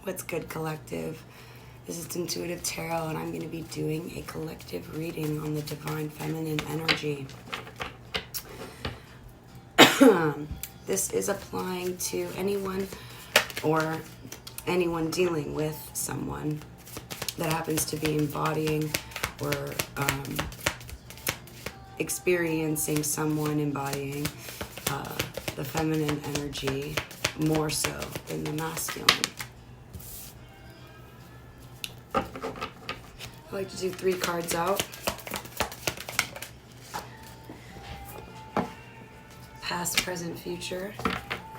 What's good, collective? This is Intuitive Tarot, and I'm going to be doing a collective reading on the Divine Feminine energy. This is applying to anyone or anyone dealing with someone that happens to be embodying or experiencing someone embodying the feminine energy more so than the masculine. I like to do 3 cards out. Past, present, future,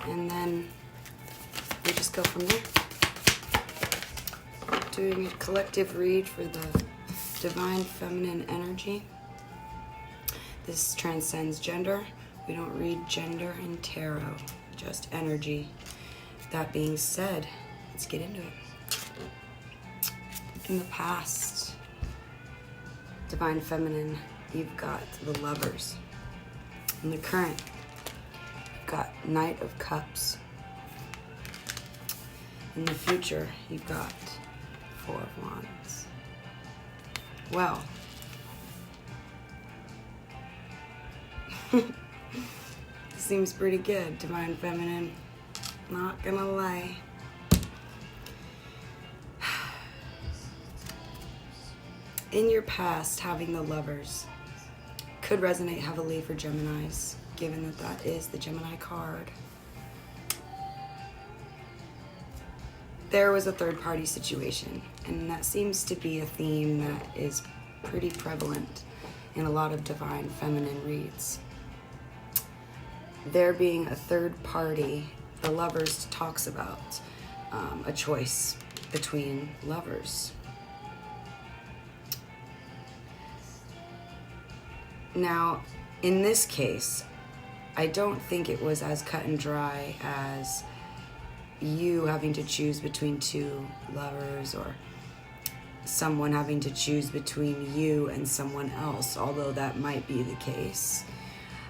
and then we just go from there. Doing a collective read for the Divine Feminine energy. This transcends gender. We don't read gender in tarot, just energy. That being said, let's get into it. In the past, Divine Feminine, you've got the Lovers. In the current, you've got Knight of Cups. In the future, you've got 4 of Wands. Well, seems pretty good, Divine Feminine. Not gonna lie. In your past, having the Lovers could resonate heavily for Geminis, given that that is the Gemini card. There was a third-party situation, and that seems to be a theme that is pretty prevalent in a lot of Divine Feminine reads. There being a third party, the Lovers talks about a choice between lovers. Now, in this case, I don't think it was as cut and dry as you having to choose between 2 lovers or someone having to choose between you and someone else, although that might be the case.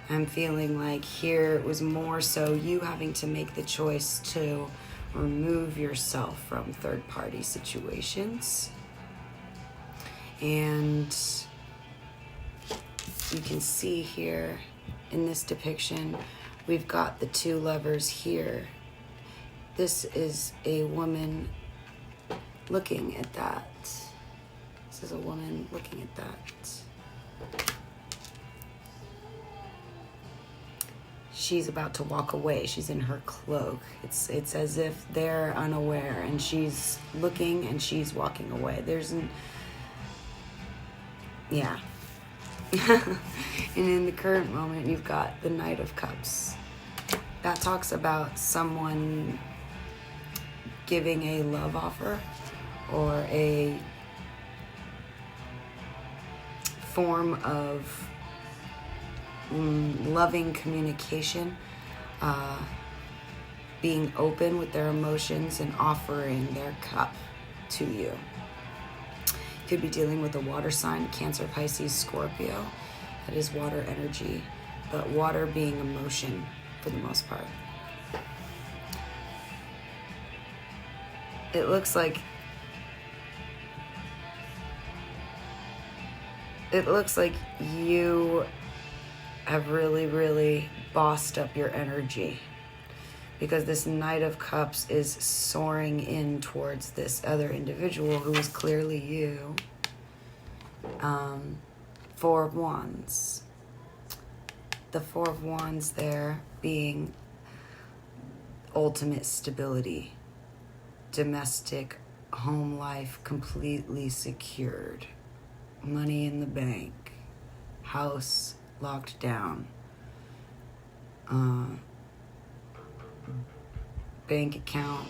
I'm feeling like here it was more so you having to make the choice to remove yourself from third-party situations. And you can see here in this depiction, we've got the 2 lovers here. This is a woman looking at that. This is a woman looking at that. She's about to walk away. She's in her cloak. It's as if they're unaware, and she's looking and she's walking away. Yeah. And in the current moment, you've got the Knight of Cups. That talks about someone giving a love offer or a form of loving communication, being open with their emotions and offering their cup to you. You could be dealing with a water sign, Cancer, Pisces, Scorpio. That is water energy, but water being emotion for the most part. It looks like you have really, really bossed up your energy, because this Knight of Cups is soaring in towards this other individual who is clearly you. 4 of Wands. The 4 of Wands there being ultimate stability, domestic home life completely secured, money in the bank, house locked down, bank account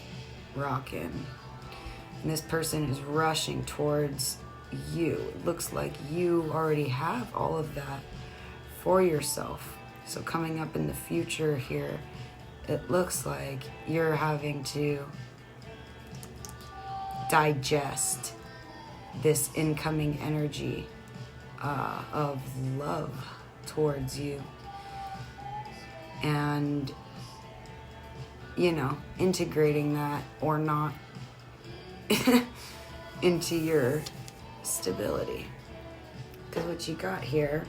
rocking, and this person is rushing towards you. It looks like you already have all of that for yourself. So coming up in the future here, it looks like you're having to digest this incoming energy of love towards you, and integrating that or not into your stability. Because what you got here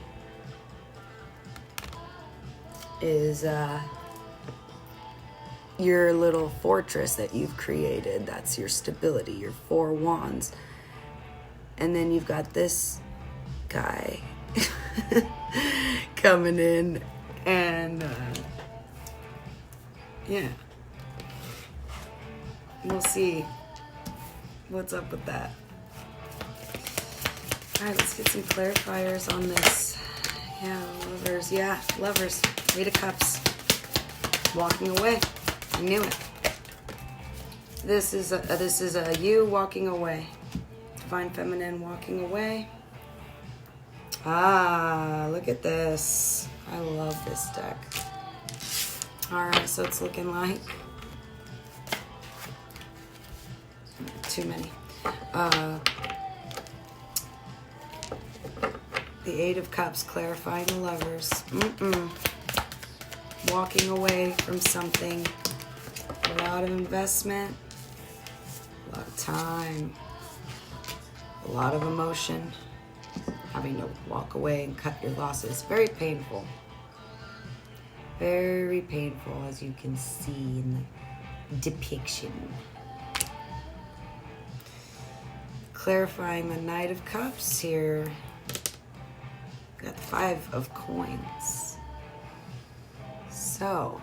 is your little fortress that you've created. That's your stability, your 4 wands. And then you've got this guy coming in, and yeah, we'll see what's up with that. All right, let's get some clarifiers on this. Yeah, lovers. Yeah, lovers. 8 of Cups. Walking away. I knew it. This is a you walking away. Divine Feminine walking away. Ah, look at this. I love this deck. All right, so it's looking like too many. The 8 of Cups, clarifying the lovers. Walking away from something. A lot of investment. A lot of time. A lot of emotion. Having to walk away and cut your losses. Very painful. Very painful, as you can see in the depiction. Clarifying the Knight of Cups here. Got the 5 of Coins. So,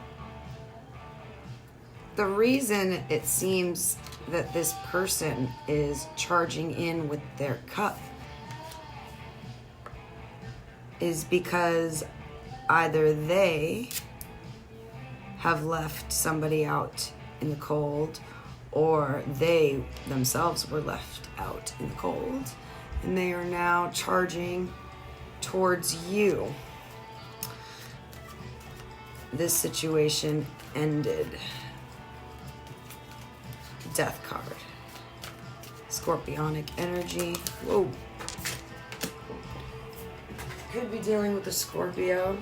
the reason it seems that this person is charging in with their cup is because either they have left somebody out in the cold, or they themselves were left out in the cold, and they are now charging towards you. This situation ended. Death card. Scorpionic energy. Whoa. Could be dealing with a Scorpio.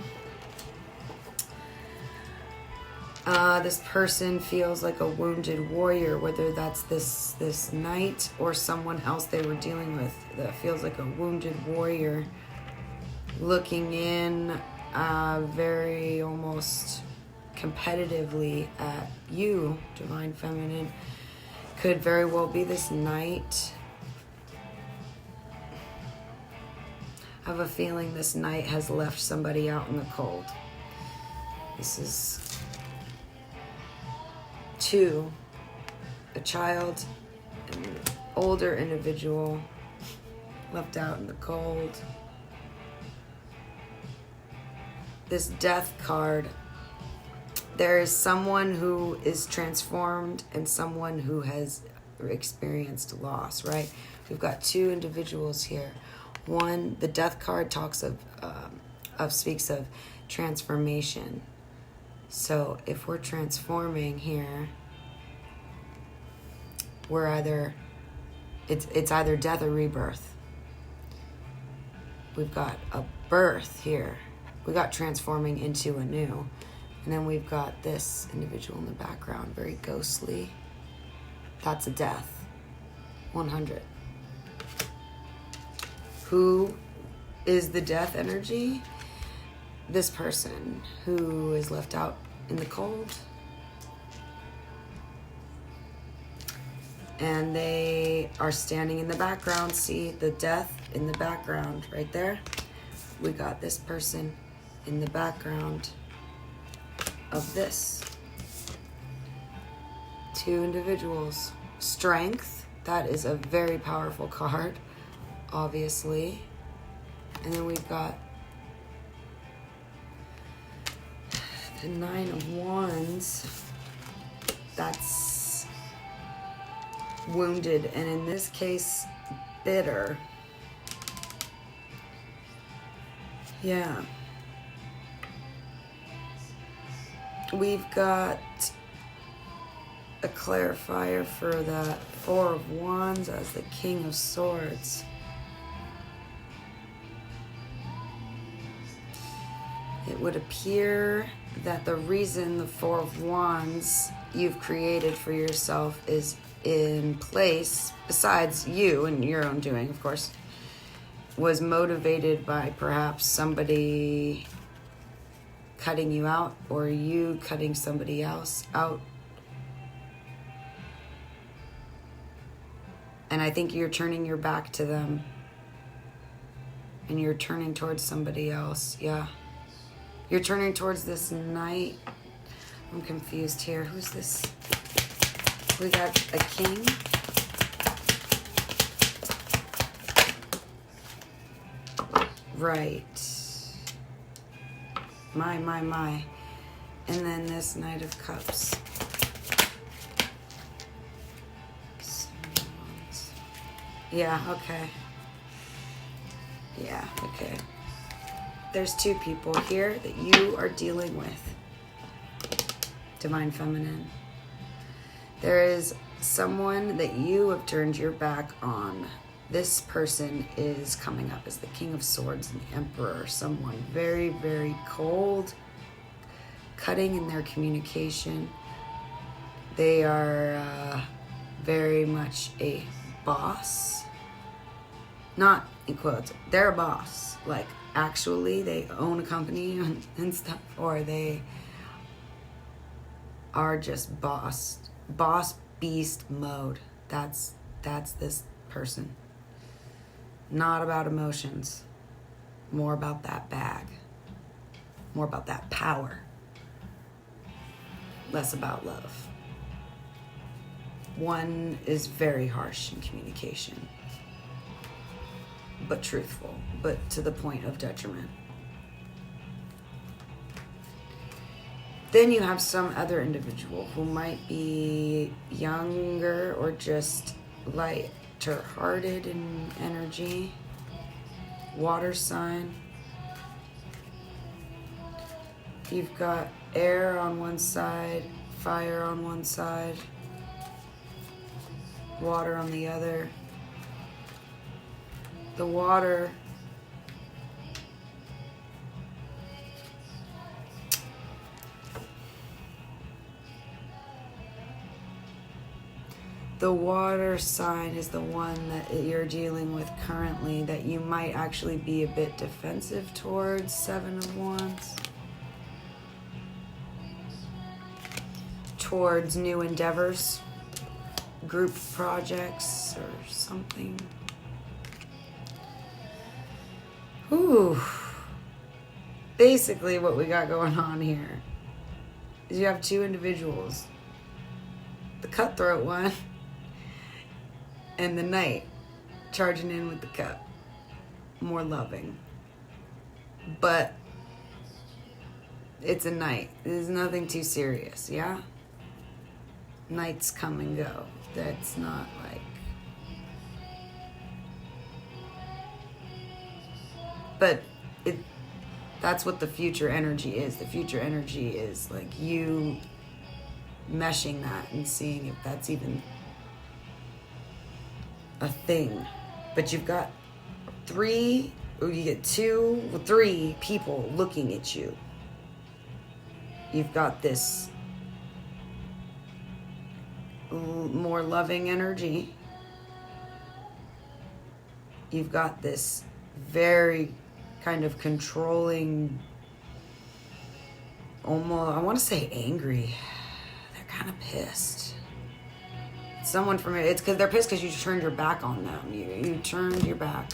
This person feels like a wounded warrior, whether that's this knight or someone else they were dealing with that feels like a wounded warrior, looking in very almost competitively at you, Divine Feminine. Could very well be this knight. I have a feeling this knight has left somebody out in the cold. This is 2, a child, and an older individual left out in the cold. This Death card, there is someone who is transformed and someone who has experienced loss, right? We've got 2 individuals here. One, the Death card talks speaks of transformation. So if we're transforming here, we're either, it's either death or rebirth. We've got a birth here. We got transforming into a new. And then we've got this individual in the background, very ghostly. That's a death. 100. Who is the death energy? This person who is left out in the cold. And they are standing in the background. See the death in the background right there? We got this person in the background of this. 2 individuals. Strength, that is a very powerful card, obviously. And then we've got the 9 of Wands. That's wounded, and in this case, bitter. Yeah. We've got a clarifier for the 4 of Wands as the King of Swords. It would appear that the reason the 4 of Wands you've created for yourself is in place, besides you and your own doing, of course, was motivated by perhaps somebody cutting you out or you cutting somebody else out. And I think you're turning your back to them and you're turning towards somebody else. Yeah. You're turning towards this knight. I'm confused here. Who's this? We got a king. Right. My. And then this Knight of Cups. Yeah, okay. Yeah, okay. There's two people here that you are dealing with. Divine Feminine. There is someone that you have turned your back on. This person is coming up as the King of Swords and the Emperor. Someone very, very cold, cutting in their communication. They are very much a boss. Not in quotes. They're a boss. Like, actually, they own a company and stuff. Or they are just boss beast mode. That's this person. Not about emotions. More about that bag. More about that power. Less about love. One is very harsh in communication, but truthful, but to the point of detriment. Then you have some other individual who might be younger or just lighter-hearted in energy. Water sign. You've got air on one side, fire on one side, water on the other. The water sign is the one that you're dealing with currently that you might actually be a bit defensive towards. 7 of Wands. Towards new endeavors, group projects or something. Ooh. Basically what we got going on here is you have two individuals. The cutthroat one and the knight charging in with the cup. More loving. But it's a knight. There's nothing too serious, yeah? Knights come and go. That's not like... But that's what the future energy is. The future energy is like you meshing that and seeing if that's even a thing. But you've got three people looking at you. You've got this more loving energy. You've got this very kind of controlling, almost, I want to say angry. They're kind of pissed. Someone from it, it's because they're pissed because you turned your back on them. You turned your back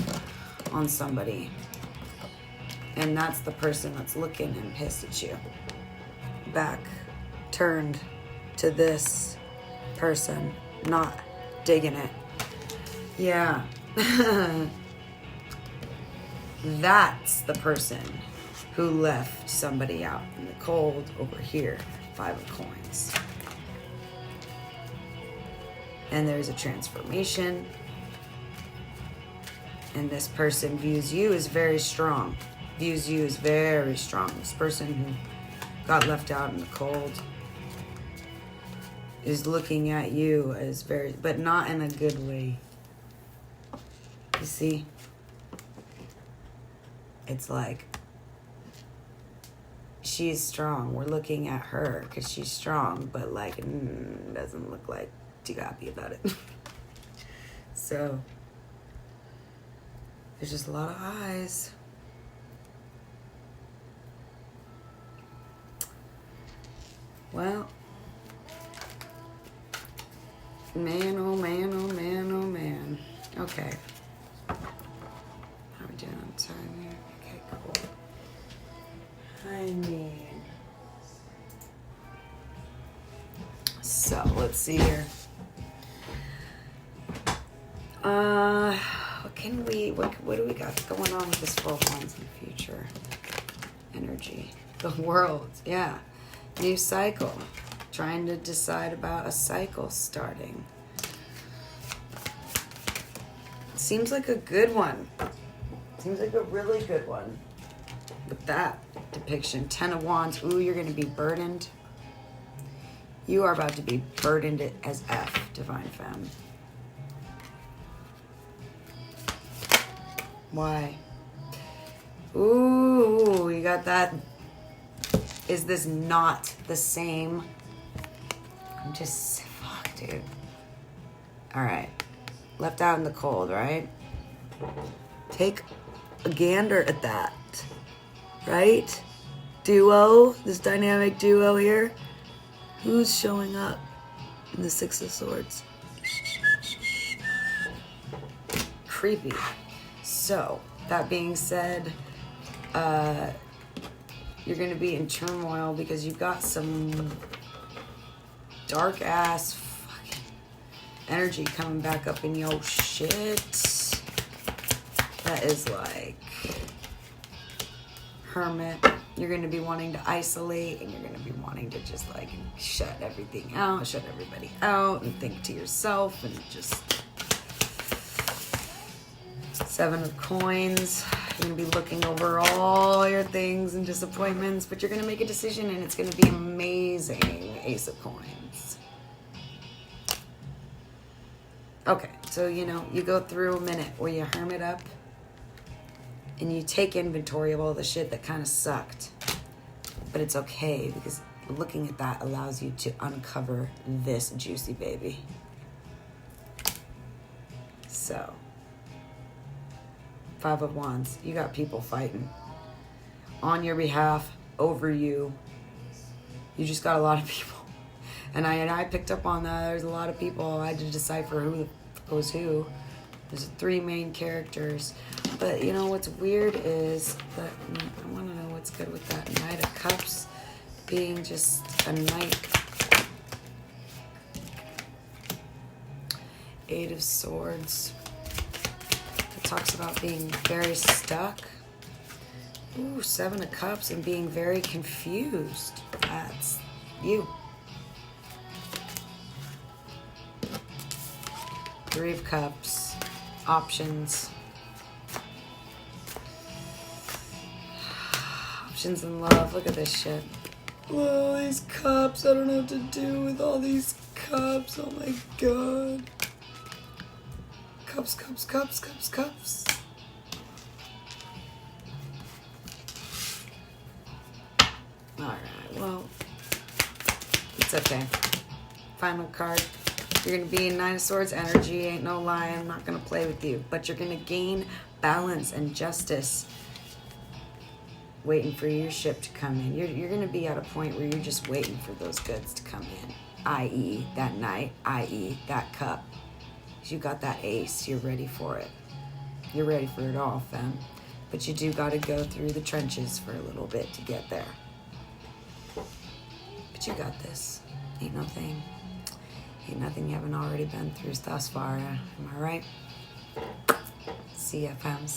on somebody. And that's the person that's looking and pissed at you. Back turned to this person, not digging it. Yeah. That's the person who left somebody out in the cold over here. 5 of Coins. And there's a transformation. And this person views you as very strong. Views you as very strong. This person who got left out in the cold is looking at you as very, but not in a good way. You see? It's like, she's strong. We're looking at her because she's strong, but like, doesn't look like too happy about it. So there's just a lot of eyes. Well, man, oh man, oh man, oh man. Okay. How are we doing on time here? Okay, cool. I mean, so let's see here. What do we got going on with this 12 Wands in the future? Energy. The world, yeah. New cycle. Trying to decide about a cycle starting. Seems like a good one. Seems like a really good one. With that depiction, 10 of Wands. Ooh, you're going to be burdened. You are about to be burdened as F, Divine Femme. Why? Ooh, you got that. Is this not the same? I'm just, fuck, dude. All right. Left out in the cold, right? Take a gander at that, right? Duo, this dynamic duo here. Who's showing up in the Six of Swords? Creepy. So, that being said, you're going to be in turmoil because you've got some dark ass fucking energy coming back up in your shit. That is like hermit. You're going to be wanting to isolate, and you're going to be wanting to just like shut everything out, shut everybody out, and think to yourself, and just... 7 of Coins. You're going to be looking over all your things and disappointments, but you're going to make a decision, and it's going to be amazing. Ace of Coins. Okay, so, you know, you go through a minute where you hermit up, and you take inventory of all the shit that kind of sucked. But it's okay, because looking at that allows you to uncover this juicy baby. So... 5 of Wands. You got people fighting on your behalf, over you. You just got a lot of people. And I picked up on that. There's a lot of people. I had to decipher who the fuck was who. There's 3 main characters. But you know what's weird is that I want to know what's good with that Knight of Cups being just a knight. 8 of Swords. Talks about being very stuck. Ooh, 7 of Cups and being very confused. That's you. 3 of Cups. Options. Options in love. Look at this shit. Oh, these cups. I don't know what to do with all these cups. Oh my god. Cups, cups, cups, cups, cups. Alright, well, it's okay. Final card. You're going to be in 9 of Swords energy. Ain't no lie, I'm not going to play with you. But you're going to gain balance and justice waiting for your ship to come in. You're going to be at a point where you're just waiting for those goods to come in. I.e. that knight, i.e. that cup. You got that ace, you're ready for it. You're ready for it all, fam. But you do got to go through the trenches for a little bit to get there. But you got this. Ain't no thing. Ain't nothing you haven't already been through thus far. Am I right? See ya, fams.